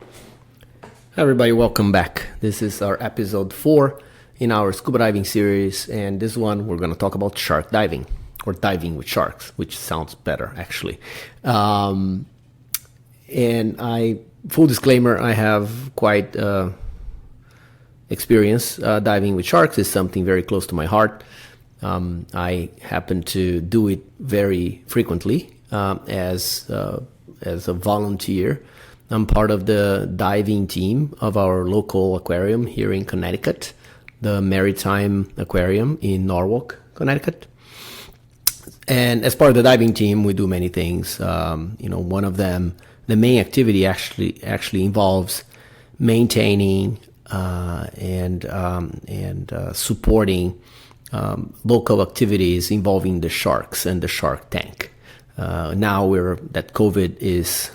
Hi everybody, welcome back. This is our episode 4 in our scuba diving series, and this one we're going to talk about shark diving, or diving with sharks, which sounds better actually. Full disclaimer, I have quite experience diving with sharks. Is something very close to my heart. I happen to do it very frequently as a volunteer. I'm part of the diving team of our local aquarium here in Connecticut, the Maritime Aquarium in Norwalk, Connecticut. And as part of the diving team, we do many things. One of them, the main activity actually involves maintaining and supporting local activities involving the sharks and the shark tank. Now that COVID is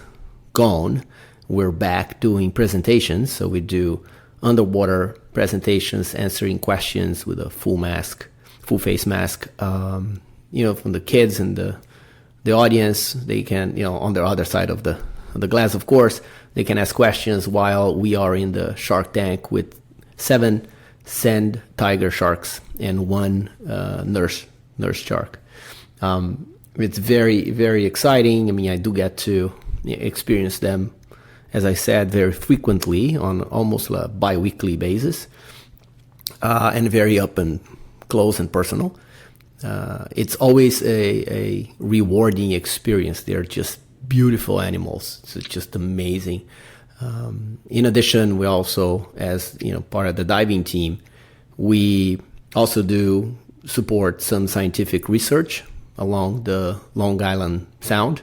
gone, we're back doing presentations. So we do underwater presentations, answering questions with a full face mask. From the kids and the audience, they can, on the other side of the glass, of course, they can ask questions while we are in the shark tank with 7 sand tiger sharks and 1 nurse shark. It's very, very exciting. I mean, I do get to experience them, as I said, very frequently on almost a bi-weekly basis, and very up and close and personal. It's always a rewarding experience. They're just beautiful animals. It's just amazing. In addition, we also, as part of the diving team, we also do support some scientific research along the Long Island Sound.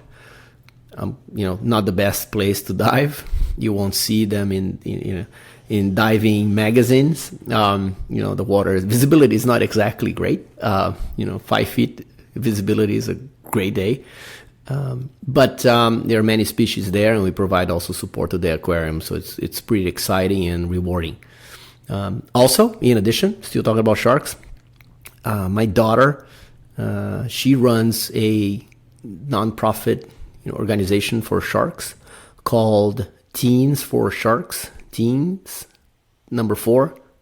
Not the best place to dive. You won't see them in diving magazines. The water visibility is not exactly great. 5 feet visibility is a great day. But there are many species there, and we provide also support to the aquarium. So it's pretty exciting and rewarding. Also, in addition, still talking about sharks, my daughter, she runs a nonprofit organization for sharks called Teens for Sharks,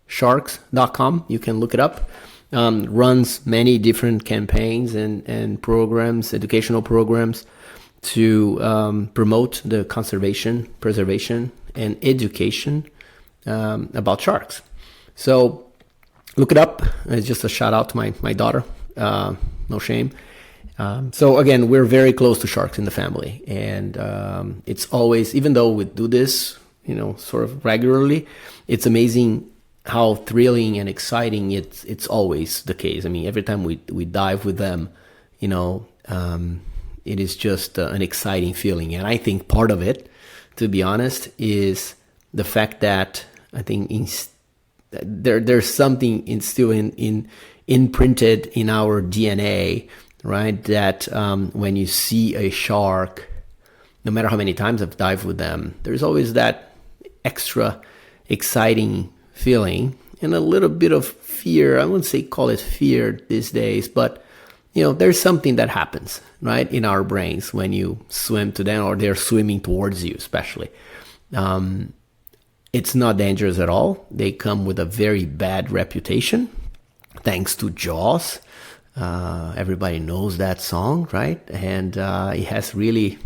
sharks.com. You can look it up. Runs many different campaigns and programs, educational programs to promote the conservation, preservation, and education about sharks. So look it up. It's just a shout out to my daughter. No shame. So again, we're very close to sharks in the family, and it's always, even though we do this, sort of regularly, it's amazing how thrilling and exciting it's always the case. I mean, every time we dive with them, it is just an exciting feeling. And I think part of it, to be honest, is the fact that I think there's something still imprinted in our DNA. Right, that when you see a shark, no matter how many times I've dived with them, there's always that extra exciting feeling and a little bit of fear. I wouldn't call it fear these days, but there's something that happens, right, in our brains when you swim to them or they're swimming towards you, especially. It's not dangerous at all. They come with a very bad reputation, thanks to Jaws. Everybody knows that song, right? And it has really,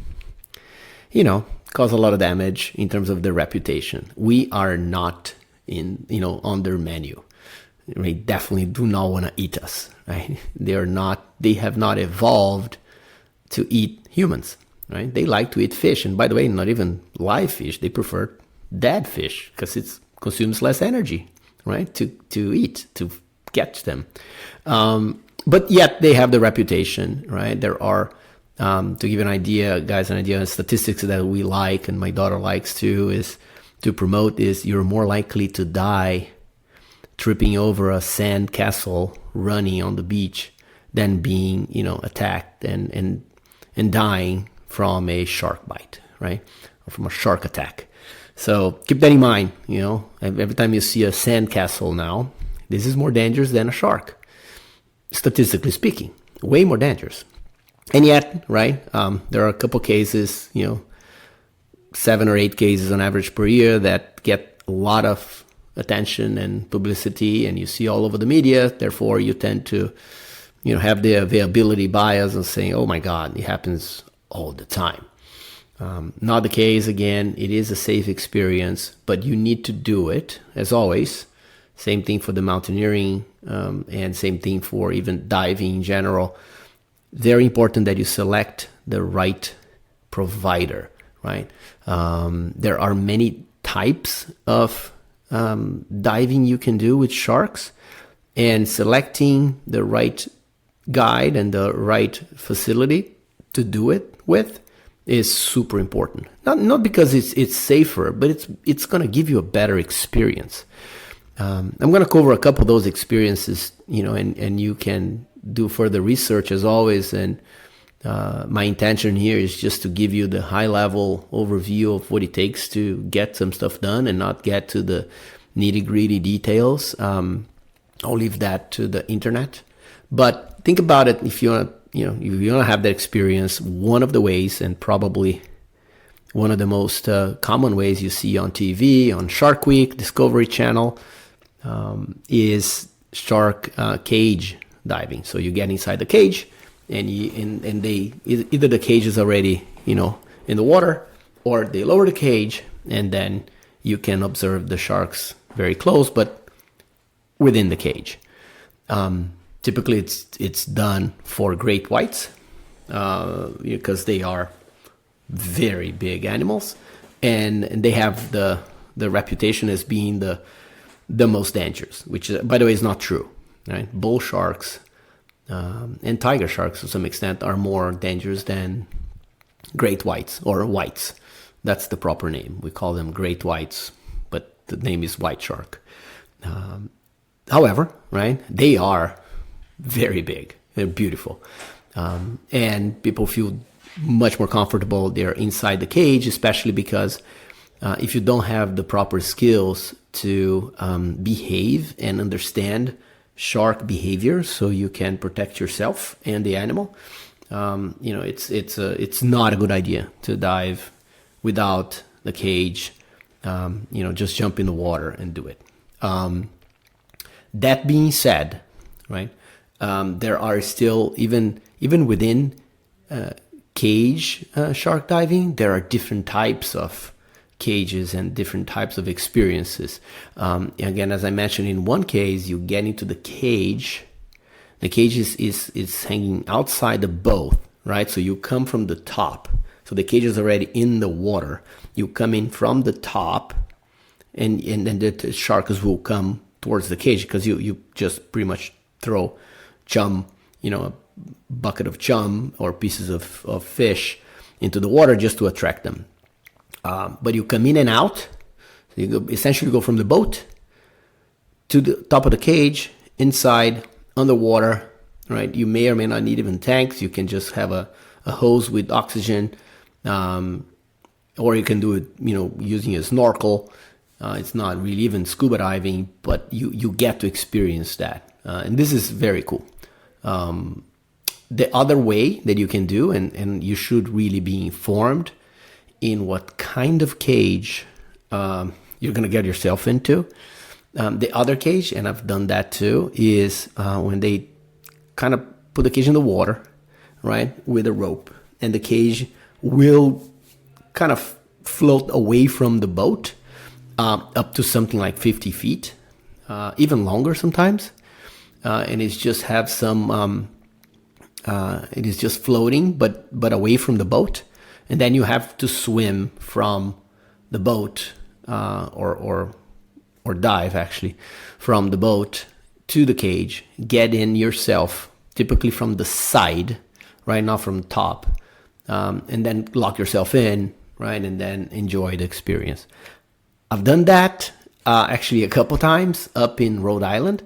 caused a lot of damage in terms of their reputation. We are not on their menu. They definitely do not want to eat us, right? They have not evolved to eat humans, right? They like to eat fish. And by the way, not even live fish. They prefer dead fish because it consumes less energy, right? To eat, to catch them. But yet they have the reputation, right? There are, to give you an idea, guys, statistics that we like and my daughter likes to promote is you're more likely to die tripping over a sand castle running on the beach than being, attacked and dying from a shark bite, right? Or from a shark attack. So keep that in mind, every time you see a sand castle now, this is more dangerous than a shark. Statistically speaking, way more dangerous. And yet, right, there are a couple cases, 7 or 8 cases on average per year that get a lot of attention and publicity, and you see all over the media. Therefore, you tend to, have the availability bias of saying, "Oh my God, it happens all the time." Not the case. Again, it is a safe experience, but you need to do it as always. Same thing for the mountaineering, and same thing for even diving in general. Very important that you select the right provider, right? There are many types of diving you can do with sharks, and selecting the right guide and the right facility to do it with is super important. Not because it's safer, but it's going to give you a better experience. I'm going to cover a couple of those experiences, and you can do further research as always. And my intention here is just to give you the high level overview of what it takes to get some stuff done and not get to the nitty gritty details. I'll leave that to the internet. But think about it. If you want to have that experience, one of the ways, and probably one of the most common ways you see on TV, on Shark Week, Discovery Channel, is shark cage diving. So you get inside the cage, and they either the cage is already in the water, or they lower the cage, and then you can observe the sharks very close, but within the cage. Typically, it's done for great whites because they are very big animals, and they have the reputation as being the most dangerous, which, by the way, is not true. Right? Bull sharks and tiger sharks, to some extent, are more dangerous than great whites or whites. That's the proper name. We call them great whites, but the name is white shark. However, right, they are very big. They're beautiful. And people feel much more comfortable they're inside the cage, especially because if you don't have the proper skills to behave and understand shark behavior so you can protect yourself and the animal, it's not a good idea to dive without the cage. Just jump in the water and do it. That being said, right, there are still, even within cage shark diving, there are different types of cages and different types of experiences. Again, as I mentioned, in one case, you get into the cage. The cage is hanging outside the boat, right? So you come from the top. So the cage is already in the water. You come in from the top, and then the sharks will come towards the cage because you just pretty much throw chum, a bucket of chum or pieces of fish into the water just to attract them. But you come in and out. So you essentially go from the boat to the top of the cage, inside, underwater, right? You may or may not need even tanks. You can just have a hose with oxygen, or you can do it, using a snorkel. It's not really even scuba diving, but you get to experience that. And this is very cool. The other way that you can do, and you should really be informed in what kind of cage you're going to get yourself into. The other cage, and I've done that too, is when they kind of put the cage in the water, right, with a rope, and the cage will kind of float away from the boat up to something like 50 feet, even longer sometimes. And it's just have some, it is just floating, but away from the boat. And then you have to swim from the boat, or dive actually from the boat to the cage, get in yourself, typically from the side, right, not from the top, and then lock yourself in, right, and then enjoy the experience. I've done that actually a couple times up in Rhode Island.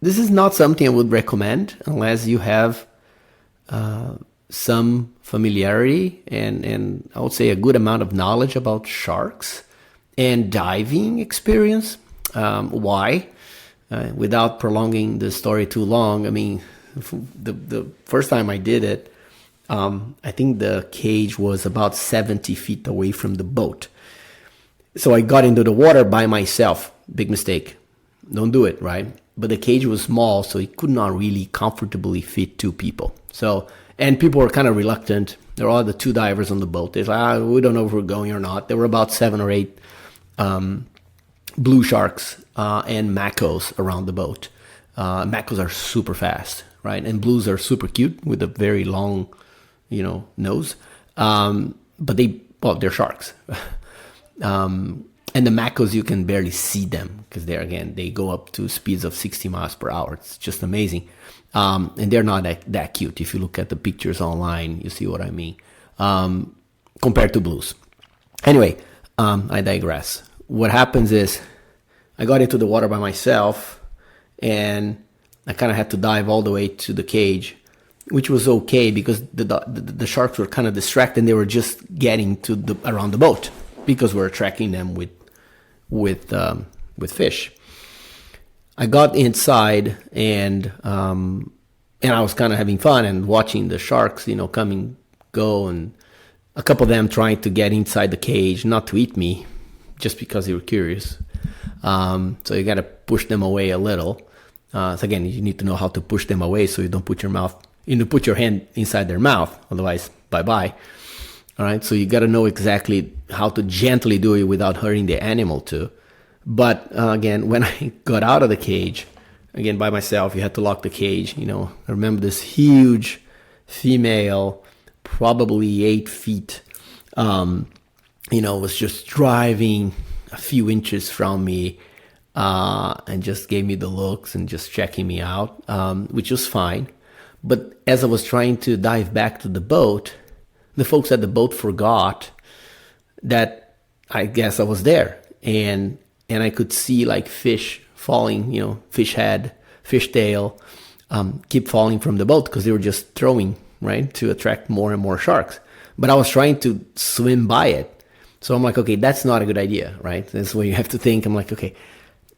This is not something I would recommend unless you have some familiarity and I would say a good amount of knowledge about sharks and diving experience. Why? Without prolonging the story too long, I mean, the first time I did it, I think the cage was about 70 feet away from the boat. So I got into the water by myself. Big mistake. Don't do it, right? But the cage was small, so it could not really comfortably fit two people. So, and people were kind of reluctant. There are the two divers on the boat. They're like, we don't know if we're going or not. There were about 7 or 8 blue sharks and macos around the boat. Macos are super fast, right? And blues are super cute with a very long, nose. But they're sharks. And the macos, you can barely see them because they go up to speeds of 60 miles per hour. It's just amazing. And they're not that cute. If you look at the pictures online, you see what I mean. Compared to blues. Anyway, I digress. What happens is I got into the water by myself and I kind of had to dive all the way to the cage, which was okay because the sharks were kind of distracted and they were just getting to around the boat because we're tracking them with fish. I got inside and I was kind of having fun and watching the sharks, come and go, and a couple of them trying to get inside the cage, not to eat me, just because they were curious. So you got to push them away a little. So again, you need to know how to push them away so you don't put your hand inside their mouth, otherwise, bye-bye. All right, so you got to know exactly how to gently do it without hurting the animal too. But again, when I got out of the cage, again by myself, you had to lock the cage. I remember this huge female, probably 8 feet, was just driving a few inches from me and just gave me the looks and just checking me out, which was fine. But as I was trying to dive back to the boat, the folks at the boat forgot that I guess I was there, and I could see like fish falling, fish head, fish tail, keep falling from the boat because they were just throwing, right, to attract more and more sharks. But I was trying to swim by it. So I'm like, okay, that's not a good idea, right? That's where you have to think. I'm like, okay,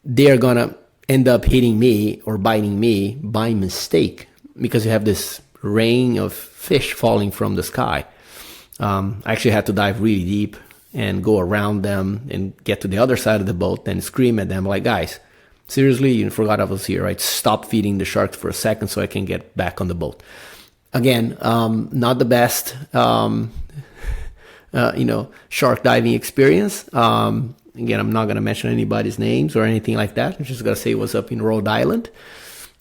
they're gonna end up hitting me or biting me by mistake because you have this rain of fish falling from the sky. I actually had to dive really deep and go around them and get to the other side of the boat and scream at them like, guys, seriously, you forgot I was here, right? Stop feeding the sharks for a second so I can get back on the boat. Again, not the best, shark diving experience. Again, I'm not going to mention anybody's names or anything like that. I'm just going to say it was up in Rhode Island.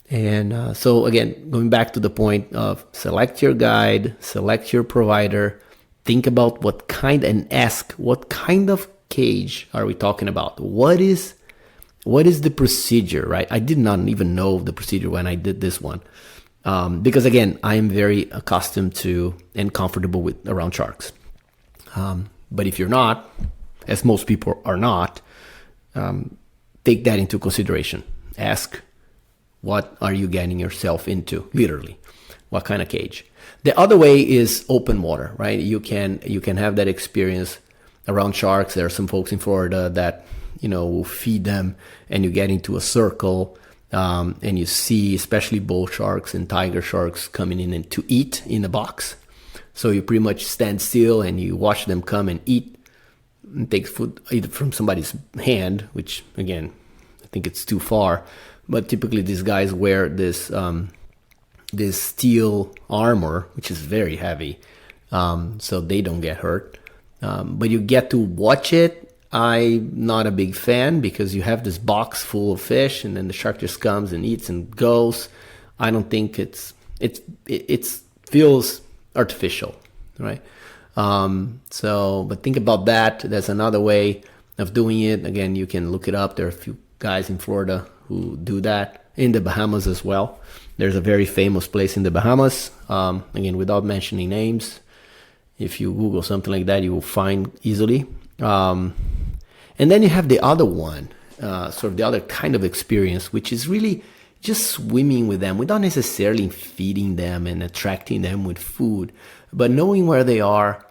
And so again, going back to the point of select your guide, select your provider, think about ask what kind of cage are we talking about? What is the procedure, right? I did not even know the procedure when I did this one. Because again, I am very accustomed to and comfortable around sharks. But if you're not, as most people are not, take that into consideration. Ask, what are you getting yourself into? Literally, what kind of cage? The other way is open water, right? You can have that experience around sharks. There are some folks in Florida that, will feed them and you get into a circle and you see especially bull sharks and tiger sharks coming in and to eat in a box. So you pretty much stand still and you watch them come and eat and take food either from somebody's hand, which again, I think it's too far. But typically these guys wear this steel armor, which is very heavy, so they don't get hurt. But you get to watch it. I'm not a big fan because you have this box full of fish and then the shark just comes and eats and goes. I don't think it feels artificial, right? But think about that. There's another way of doing it. Again, you can look it up. There are a few guys in Florida who do that, in the Bahamas as well. There's a very famous place in the Bahamas. Again, without mentioning names, if you Google something like that, you will find easily. And then you have the other one, sort of the other kind of experience, which is really just swimming with them without necessarily feeding them and attracting them with food, but knowing where they are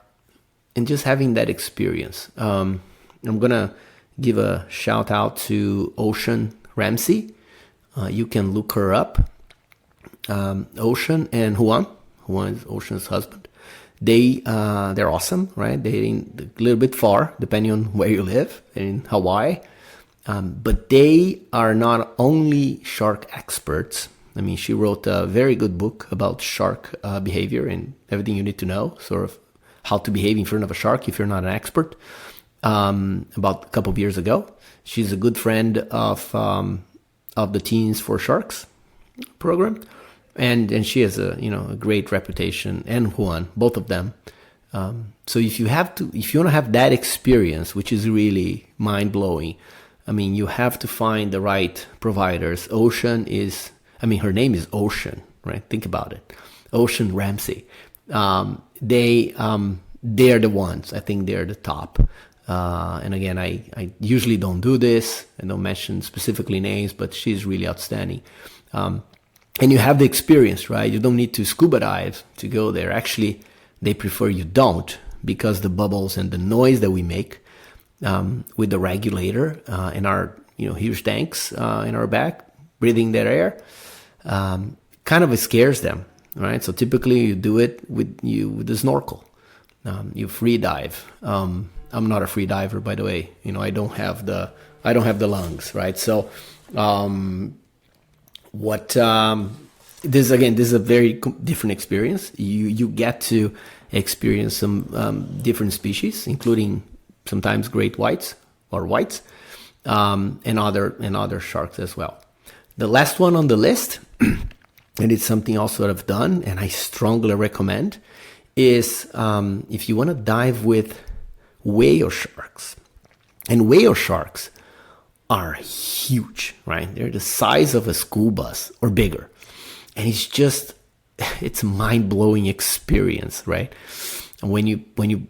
and just having that experience. I'm going to give a shout out to Ocean Ramsey. You can look her up. Ocean and Juan is Ocean's husband. They're awesome, right? They're a little bit far, depending on where you live, in Hawaii. But they are not only shark experts. I mean, she wrote a very good book about shark behavior and everything you need to know, sort of how to behave in front of a shark if you're not an expert, about a couple of years ago. She's a good friend of the Teens for Sharks program. And she has a great reputation, and Juan, both of them. So if you want to have that experience, which is really mind blowing, I mean, you have to find the right providers. Her name is Ocean, right? Think about it, Ocean Ramsey. They're the ones. I think they're the top. And again, I usually don't do this. I don't mention specifically names, but she's really outstanding. And you have the experience, right? You don't need to scuba dive to go there. Actually, they prefer you don't, because the bubbles and the noise that we make with the regulator in our huge tanks in our back, breathing that air, kind of scares them, right? So typically you do it with the snorkel. You free dive. I'm not a free diver, by the way. I don't have the lungs, right? So this is a very different experience. You get to experience some different species, including sometimes great whites or whites, and other sharks as well. The last one on the list, and it's something also that I've done and I strongly recommend, is if you want to dive with whale sharks. And whale sharks are huge, right? They're the size of a school bus or bigger. And it's a mind-blowing experience, right? And when you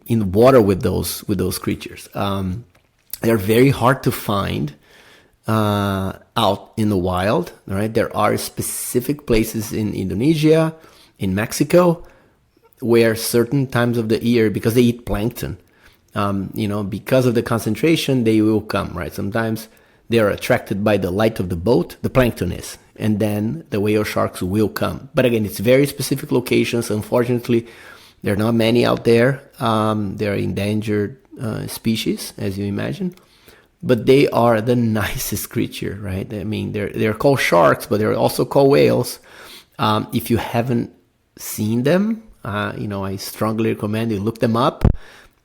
in the water with those creatures, they're very hard to find out in the wild, right? There are specific places in Indonesia, in Mexico, where certain times of the year, because they eat plankton, because of the concentration, they will come, right? Sometimes they are attracted by the light of the boat, the plankton is, and then the whale sharks will come. But again, it's very specific locations. Unfortunately, there are not many out there. They're endangered species, as you imagine. But they are the nicest creature, right? I mean, they're called sharks, but they're also called whales. If you haven't seen them, I strongly recommend you look them up.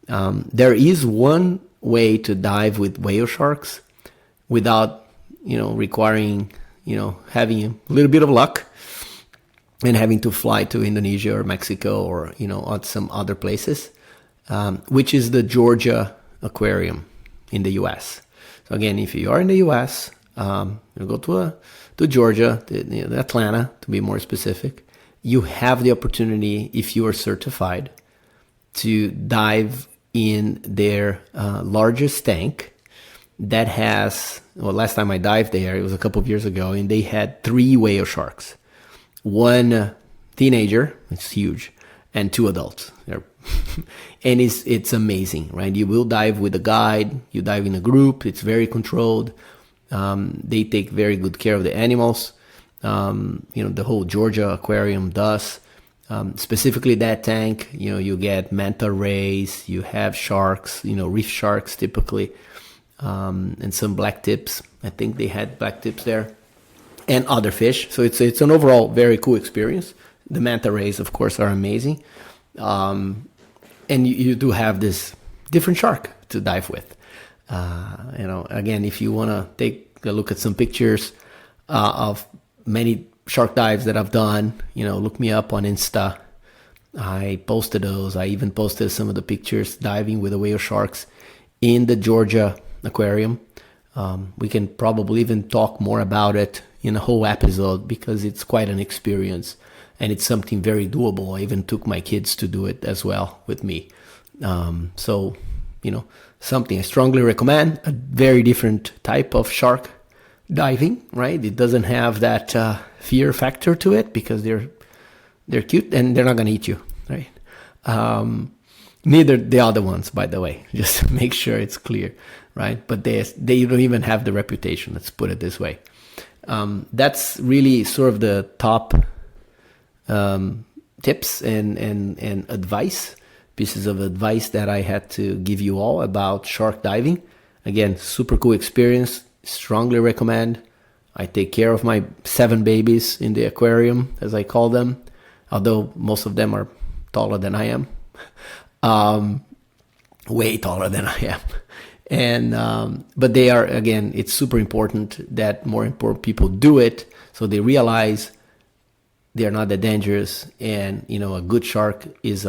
There is one way to dive with whale sharks without, requiring, having a little bit of luck and having to fly to Indonesia or Mexico or, on some other places, which is the Georgia Aquarium in the U.S. So again, if you are in the U.S., you go to Georgia, Atlanta, to be more specific, you have the opportunity, if you are certified, to dive in their largest tank that has, last time I dived there, it was a couple of years ago, and they had 3 whale sharks. One teenager, it's huge, and 2 adults. And it's amazing, right? You will dive with a guide, you dive in a group, it's very controlled. They take very good care of the animals. The whole Georgia Aquarium does. Specifically that tank, you get manta rays, you have sharks, reef sharks typically, and some black tips. I think they had black tips there, and other fish. So it's an overall very cool experience. The manta rays, of course, are amazing. And you do have this different shark to dive with. Again, if you want to take a look at some pictures of many shark dives that I've done, look me up on Insta. I posted those. I even posted some of the pictures diving with the whale sharks in the Georgia Aquarium. We can probably even talk more about it in a whole episode because it's quite an experience and it's something very doable. I even took my kids to do it as well with me. Something I strongly recommend, a very different type of shark diving, right? It doesn't have that fear factor to it because they're cute and they're not going to eat you, right? Neither the other ones, by the way, just to make sure it's clear, right? But they don't even have the reputation, let's put it this way. That's really sort of the top tips and advice, pieces of advice that I had to give you all about shark diving. Again, super cool experience. Strongly recommend. I take care of my 7 babies in the aquarium, as I call them, although most of them are taller than I am. Way taller than I am. And but they are, again, it's super important that more important people do it, so they realize they're not that dangerous. And a good shark is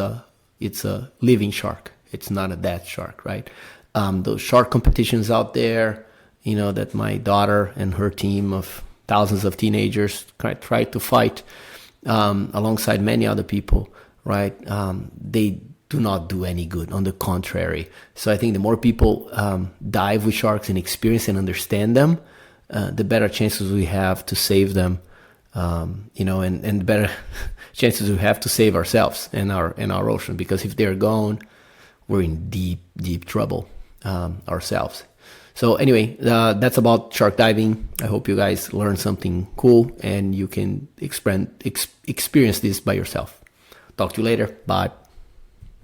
it's a living shark. It's not a dead shark, right? Those shark competitions out there, that my daughter and her team of thousands of teenagers try to fight alongside many other people, right? They do not do any good. On the contrary. So I think the more people dive with sharks and experience and understand them, the better chances we have to save them, and the better chances we have to save ourselves and our ocean. Because if they're gone, we're in deep, deep trouble ourselves. So anyway, that's about shark diving. I hope you guys learned something cool and you can experience this by yourself. Talk to you later. Bye.